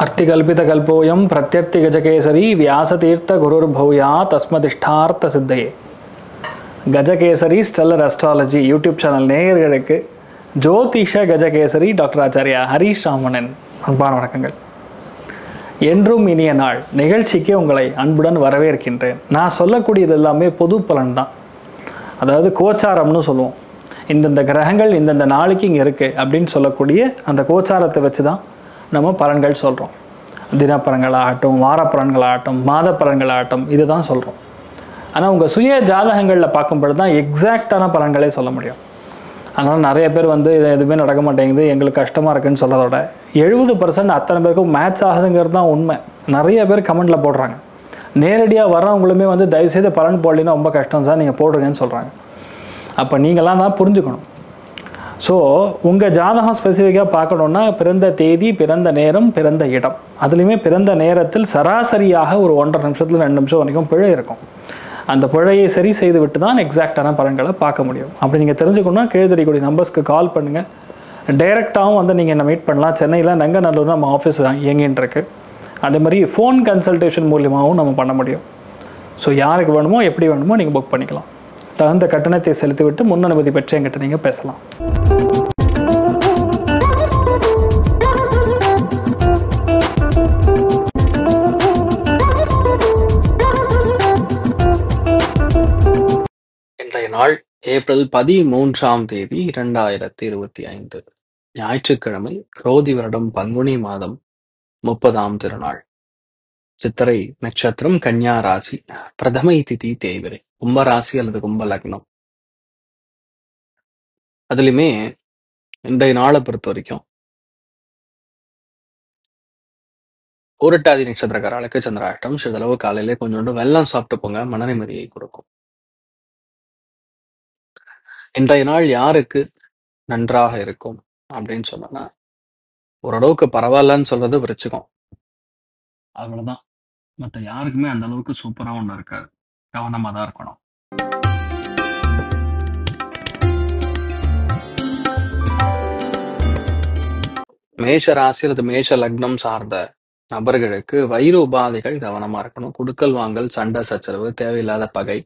अर्तिकल्पितकल्पोऽयं प्रत्यर्तिगजकेसरी व्यासतीर्थगुरुर्भूया तस्मदिष्टार्थसिद्धये. Gajakesari stellar astrology YouTube channel நேயர்களுக்கு ஜோதிஷ கஜகேசரி டாக்டர் ஆச்சாரியா ஹரீஷ் ராமனின் அன்பான வணக்கங்கள். என்றும் இனிய நாள் நிகழ்ச்சிக்கு உங்களை அன்புடன் வரவேற்கின்றேன். நான் சொல்லக்கூடியது எல்லாமே பொது பலன் தான். அதாவது கோச்சாரம்னு சொல்லுவோம். இந்தந்த கிரகங்கள் இந்தந்த நாளைக்கு இங்கே இருக்குது அப்படின்னு சொல்லக்கூடிய அந்த கோச்சாரத்தை வச்சு தான் நம்ம பலன்கள் சொல்கிறோம். தினப்பலன்களாகட்டும், வாரப்பலன்களாகட்டும், மாத பலன்களாகட்டும், இது தான் சொல்கிறோம். ஆனால் உங்கள் சுய ஜாதகங்களில் பார்க்கும்பொழுது தான் எக்ஸாக்டான பலன்களே சொல்ல முடியும். அதனால் நிறைய பேர் இது எதுவுமே நடக்க மாட்டேங்குது, எங்களுக்கு கஷ்டமாக இருக்குதுன்னு சொல்கிறதோட 70% அத்தனை பேருக்கும் மேட்ச் ஆகுதுங்கிறது தான் உண்மை. நிறைய பேர் கமெண்டில் போடுறாங்க. நேரடியாக வர்றவங்களுமே தயவுசெய்து பலன் போடலின்னா ரொம்ப கஷ்டம் சார், நீங்கள் போடுங்கன்னு சொல்கிறாங்க. அப்போ நீங்களாம் தான் புரிஞ்சுக்கணும். ஸோ உங்கள் ஜாதகம் ஸ்பெசிஃபிக்காக பார்க்கணுன்னா பிறந்த தேதி, பிறந்த நேரம், பிறந்த இடம், அதுலேயுமே பிறந்த நேரத்தில் சராசரியாக ஒரு 1.5 நிமிஷத்தில் 2 நிமிஷம் வரைக்கும் பிழை இருக்கும். அந்த பிழையை சரி செய்து விட்டு தான் எக்ஸாக்டான பலன்களை பார்க்க முடியும். அப்படி நீங்கள் தெரிஞ்சுக்கணுன்னா கீழ்தெரியக்கூடிய நம்பர்ஸ்க்கு கால் பண்ணுங்கள். டைரெக்டாகவும் நீங்கள் என்ன மீட் பண்ணலாம். சென்னையில் நங்கநல்லூர் நம்ம ஆஃபீஸ் தான் இயங்கின்னு இருக்கு. அதே மாதிரி ஃபோன் கன்சல்டேஷன் மூலியமாகவும் நம்ம பண்ண முடியும். ஸோ யாருக்கு வேணுமோ எப்படி வேணுமோ நீங்கள் புக் பண்ணிக்கலாம். தகுந்த கட்டணத்தை செலுத்திவிட்டு முன் அனுமதி பெற்று என்கிட்ட நீங்கள் பேசலாம். இன்றைய நாள் ஏப்ரல் 13 2025 ஞாயிற்றுக்கிழமை, குரோதி வருடம் பங்குனி மாதம் 30ஆம் திருநாள், சித்திரை நட்சத்திரம், கன்னியா ராசி, பிரதமை திதி தேய்பிரை, கும்பராசி அல்லது கும்ப லக்னம். அதுலயுமே இன்றைய நாளை பொறுத்த வரைக்கும் ஊரட்டாதி நட்சத்திரக்காரர்களுக்கு சந்திராஷ்டம். சிறிதளவு காலையிலே கொஞ்சோண்டு வெல்லம் சாப்பிட்டு போங்க, மன நிம்மதியை கொடுக்கும். இன்றைய நாள் யாருக்கு நன்றாக இருக்கும் அப்படின்னு சொன்னா, ஓரளவுக்கு பரவாயில்லன்னு சொல்றது விருச்சிகம். அவ்வளவுதான். மற்ற யாருக்குமே அந்த அளவுக்கு சூப்பரா ஒண்ணு இருக்காது. கவனமா தான் இருக்கணும். மேஷ ராசி அல்லது மேஷ லக்னம் சார்ந்த நபர்களுக்கு வயிறு உபாதைகள் கவனமா இருக்கணும். குடுக்கல் வாங்கல், சண்டை சச்சரவு, தேவையில்லாத பகை,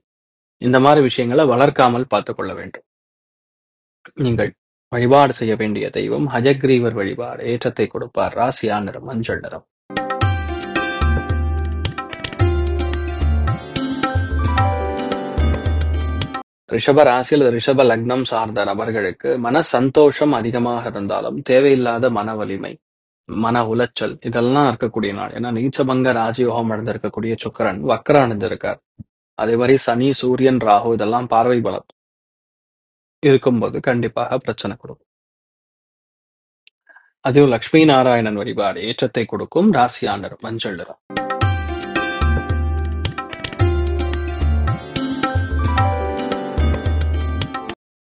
இந்த மாதிரி விஷயங்களை வளர்க்காமல் பார்த்து கொள்ள வேண்டும். நீங்கள் வழிபாடு செய்ய வேண்டிய தெய்வம் ஹயக்ரீவர் வழிபாடு. ஏற்றத்தை கொடுப்பார். ராசியா நிறம் மஞ்சள் நிறம். ரிஷப ராசி அல்லது ரிஷப லக்னம் சார்ந்த நபர்களுக்கு மன சந்தோஷம் அதிகமாக இருந்தாலும் தேவையில்லாத மன வலிமை, மன உளைச்சல் இதெல்லாம் இருக்கக்கூடிய நாள். ஏன்னா நீச்சபங்க ராஜயோகம் அடைந்திருக்கக்கூடிய சுக்கிரன் வக்ரம் அடைந்திருக்கார். அதே மாதிரி சனி, சூரியன், ராகு இதெல்லாம் பார்வை பலம் இருக்கும்போது கண்டிப்பாக பிரச்சனை கொடுக்கும். அதுவும் லட்சுமி நாராயணன் வழிபாடு ஏற்றத்தை கொடுக்கும். ராசியா நிறம் மஞ்சள் நிறம்.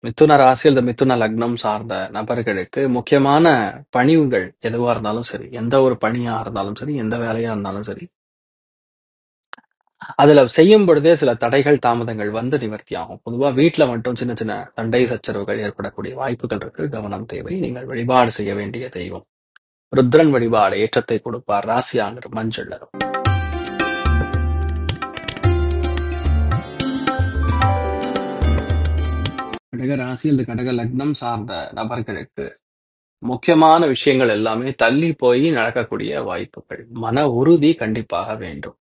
மிதுன ராசி அல்லது மிதுன லக்னம் சார்ந்த நபர்களுக்கு முக்கியமான பணிவுகள் எதுவா இருந்தாலும் சரி, எந்த ஒரு பணியா இருந்தாலும் சரி, எந்த வேலையா இருந்தாலும் சரி, அதுல செய்யும் பொழுதே சில தடைகள், தாமதங்கள் நிவர்த்தி ஆகும். பொதுவா வீட்டுல மட்டும் சின்ன சின்ன சண்டை சச்சரவுகள் ஏற்படக்கூடிய வாய்ப்புகள் இருக்கு. கவனம் தேவை. நீங்கள் வழிபாடு செய்ய வேண்டிய தெய்வம் ருத்ரன் வழிபாடு. ஏற்றத்தை கொடுப்பார். ராசியா நிறம் மஞ்சள் நிறம். கடக ராசி அல்லது கடக லக்னம் சார்ந்த நபர்களுக்கு முக்கியமான விஷயங்கள் எல்லாமே தள்ளி போய் நடக்கக்கூடிய வாய்ப்புகள். மன உறுதி கண்டிப்பாக வேண்டும்.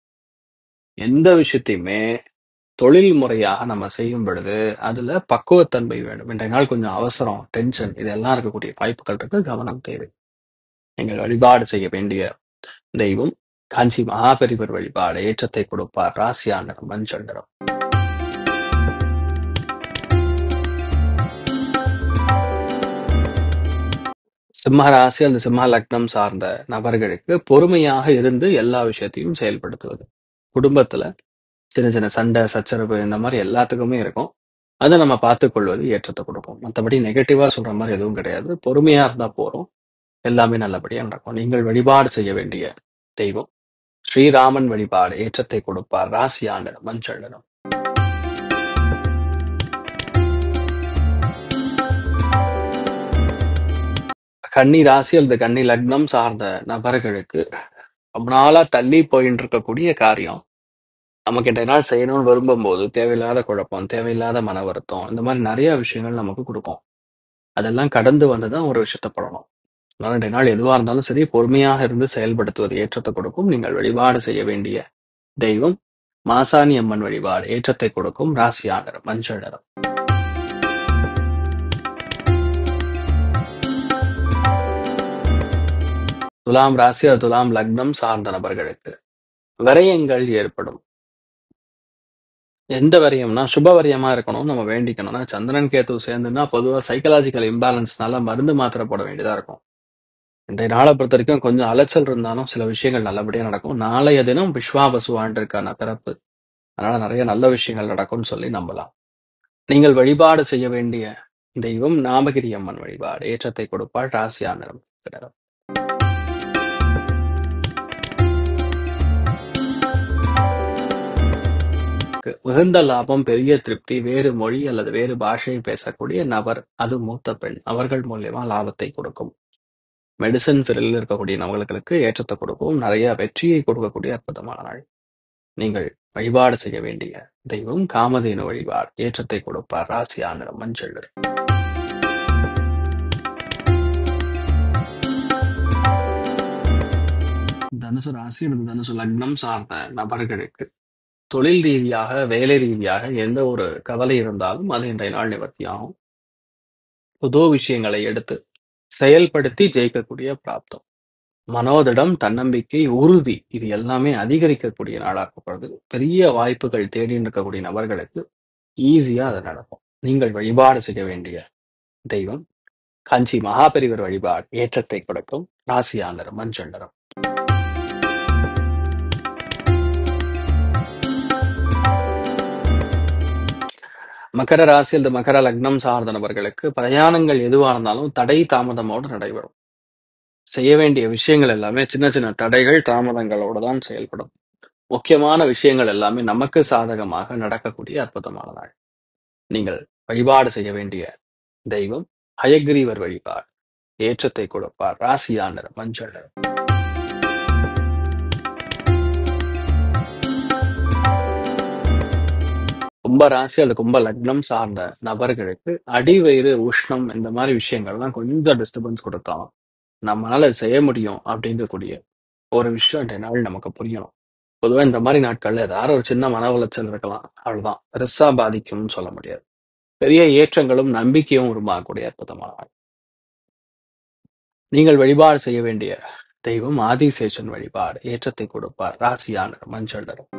எந்த விஷயத்தையுமே தொழில் முறையாக நம்ம செய்யும் பொழுது அதுல பக்குவத்தன்மை வேண்டும். இன்றைய நாள் கொஞ்சம் அவசரம், டென்ஷன் இதெல்லாம் இருக்கக்கூடிய வாய்ப்புகள் இருக்கு. கவனம் தேவை. நீங்கள் வழிபாடு செய்ய வேண்டிய தெய்வம் காஞ்சி மகாபெரிவர் வழிபாடு. ஏற்றத்தை கொடுப்பார். ராசியா நிறம் மஞ்சள் நிறம். சிம்ம ராசி அல்லது சிம்ம லக்னம் சார்ந்த நபர்களுக்கு பொறுமையாக இருந்து எல்லா விஷயத்தையும் செயல்படுத்துவது. குடும்பத்துல சின்ன சின்ன சண்டை சச்சரவு இந்த மாதிரி எல்லாத்துக்குமே இருக்கும். அதை நம்ம பார்த்துக் கொள்வது ஏற்றத்தை கொடுக்கும். மற்றபடி நெகட்டிவா சொல்ற மாதிரி எதுவும் கிடையாது. பொறுமையா இருந்தா போறோம், எல்லாமே நல்லபடியா நடக்கும். நீங்கள் வழிபாடு செய்ய வேண்டிய தெய்வம் ஸ்ரீராமன் வழிபாடு. ஏற்றத்தை கொடுப்பார். ராசியா நிறம் மஞ்சள் நிறம். கன்னி ராசி அல்லது கன்னி லக்னம் சார்ந்த நபர்களுக்கு ரொம்ப நாளா தள்ளி போயின்னு இருக்கக்கூடிய காரியம் நமக்கு இன்றைய நாள் செய்யணும்னு விரும்பும்போது தேவையில்லாத குழப்பம், தேவையில்லாத மன வருத்தம், இந்த மாதிரி நிறைய விஷயங்கள் நமக்கு கொடுக்கும். அதெல்லாம் கடந்து வந்து தான் ஒரு விஷயத்த பண்ணணும். அதனால இன்றைய நாள் எதுவாக இருந்தாலும் சரி, பொறுமையாக இருந்து செயல்படுத்துவது ஏற்றத்தை கொடுக்கும். நீங்கள் வழிபாடு செய்ய வேண்டிய தெய்வம் மாசாணி அம்மன் வழிபாடு ஏற்றத்தை கொடுக்கும். ராசியா நிறம் மஞ்சள் நிறம். துலாம் ராசி துலாம் லக்னம் சார்ந்த நபர்களுக்கு விரயங்கள் ஏற்படும். எந்த விரயம்னா சுப விரயமா இருக்கணும் நம்ம வேண்டிக்கணும்னா சந்திரன் கேத்து சேர்ந்துன்னா பொதுவாக சைக்கலாஜிக்கல் இம்பேலன்ஸ்னால மருந்து மாத்திரை போட வேண்டியதா இருக்கும். இன்றைய நாளை பொறுத்த வரைக்கும் கொஞ்சம் அலைச்சல் இருந்தாலும் சில விஷயங்கள் நல்லபடியா நடக்கும். நாளைய தினம் விஸ்வாவசு ஆண்டிற்கான பிறப்பு, அதனால நிறைய நல்ல விஷயங்கள் நடக்கும்னு சொல்லி நம்பலாம். நீங்கள் வழிபாடு செய்ய வேண்டிய தெய்வம் நாமகிரி அம்மன் வழிபாடு ஏற்றத்தை கொடுப்பாள். ராசியா நிறம் நிறம். மிகுந்த லாபம், பெரிய திருப்தி, வேறு மொழி அல்லது வேறு பாஷையை பேசக்கூடிய நபர், அது மூத்த பெண், அவர்கள் மூலியமா லாபத்தை கொடுக்கும். மெடிசன் ஃபீல்டில் இருக்கக்கூடிய நபர்களுக்கு ஏற்றத்தை கொடுக்கும். நிறைய வெற்றியை கொடுக்கக்கூடிய அற்புதமான நாள். நீங்கள் வழிபாடு செய்ய வேண்டிய தெய்வம் காமதேனு வழிபாடு ஏற்றத்தை கொடுப்பார். ராசியா நிறம் மஞ்சள். தனுசு ராசி அல்லது தனுசு லக்னம் சார்ந்த நபர்களுக்கு தொழில் ரீதியாக, வேலை ரீதியாக எந்த ஒரு கவலை இருந்தாலும் அது இன்றைய நாள் நிவர்த்தியாகும். புது விஷயங்களை எடுத்து செயல்படுத்தி ஜெயிக்கக்கூடிய பிராப்தம். மனோதிடம், தன்னம்பிக்கை, உறுதி இது எல்லாமே அதிகரிக்கக்கூடிய நாளாக்கப்படுது. பெரிய வாய்ப்புகள் தேடின்னு இருக்கக்கூடிய நபர்களுக்கு ஈஸியா அது நடக்கும். நீங்கள் வழிபாடு செய்ய வேண்டிய தெய்வம் காஞ்சி மகாபெரிவர் வழிபாடு ஏற்றத்தை கொடுக்கும். ராசியா நிறம் மஞ்சள் நிறம். மகர ராசி அல்லது மகர லக்னம் சார்ந்த நபர்களுக்கு பிரயாணங்கள் எதுவாக இருந்தாலும் தடை தாமதமோடு நடைபெறும். செய்ய வேண்டிய விஷயங்கள் எல்லாமே சின்ன சின்ன தடைகள் தாமதங்களோடு தான் செயல்படும். முக்கியமான விஷயங்கள் எல்லாமே நமக்கு சாதகமாக நடக்கக்கூடிய அற்புதமான நாள். நீங்கள் வழிபாடு செய்ய வேண்டிய தெய்வம் ஹயக்ரீவர் வழிபாடு ஏற்றத்தை கொடுப்பார். ராசியா நிறம் மஞ்சள் நிறம். கும்ப ராசி அல்லது கும்ப லக்னம் சார்ந்த நபர்களுக்கு அடிவயிறு, உஷ்ணம் இந்த மாதிரி விஷயங்கள்லாம் கொஞ்சம் டிஸ்டர்பன்ஸ் கொடுக்கலாம். நம்மளால செய்ய முடியும் அப்படிங்கக்கூடிய ஒரு விஷயம் இன்றைய நாள் நமக்கு புரியணும். பொதுவாக இந்த மாதிரி நாட்கள்ல ஏதாவது ஒரு சின்ன மன உளைச்சல் இருக்கலாம், அவ்வளவுதான். பெருசா பாதிக்கும்னு சொல்ல முடியாது. பெரிய ஏற்றங்களும் நம்பிக்கையும் உருவாகக்கூடிய அற்புதமான நாள். நீங்கள் வழிபாடு செய்ய வேண்டிய தெய்வம் ஆதிசேஷன் வழிபாடு ஏற்றத்தை கொடுப்பார். ராசியா நிறம் மஞ்சள் நிறம்.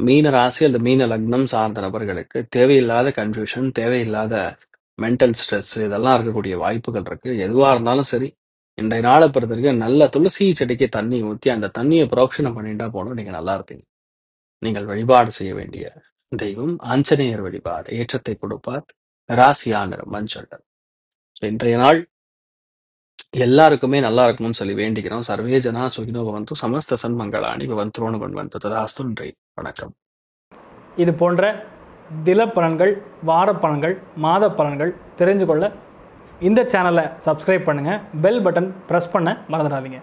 மீன ராசி அல்லது மீன லக்னம் சார்ந்த நபர்களுக்கு தேவையில்லாத கன்ஃபியூஷன், தேவையில்லாத மென்டல் ஸ்ட்ரெஸ் இதெல்லாம் இருக்கக்கூடிய வாய்ப்புகள் இருக்கு. எதுவா இருந்தாலும் சரி, இன்றைய நாளை பொறுத்த வரைக்கும் நல்ல துளசி செடிக்கு தண்ணி ஊற்றி அந்த தண்ணியை புரோக்ஷனம் பண்ணிட்டா போனோம், நீங்க நல்லா இருப்பீங்க. நீங்கள் வழிபாடு செய்ய வேண்டிய தெய்வம் ஆஞ்சநேயர் வழிபாடு ஏற்றத்தை கொடுப்பார். ராசியா நிறம் மஞ்சள். இன்றைய நாள் எல்லாருக்குமே நல்லா இருக்கணும்னு சொல்லி வேண்டிக்கிறோம். சர்வே ஜனா சுகினோ பவந்து சமஸ்த சன்மங்களாணி பவந்தோனு பன்வந்து ததாஸ்து. நன்றி, வணக்கம். இது போன்ற தில பலன்கள், வார பலன்கள், மாத பலன்கள் தெரிஞ்சு கொள்ள இந்த சேனலை சப்ஸ்கிரைப் பண்ணுங்கள். பெல் பட்டன் ப்ரெஸ் பண்ண மறந்துடாதீங்க.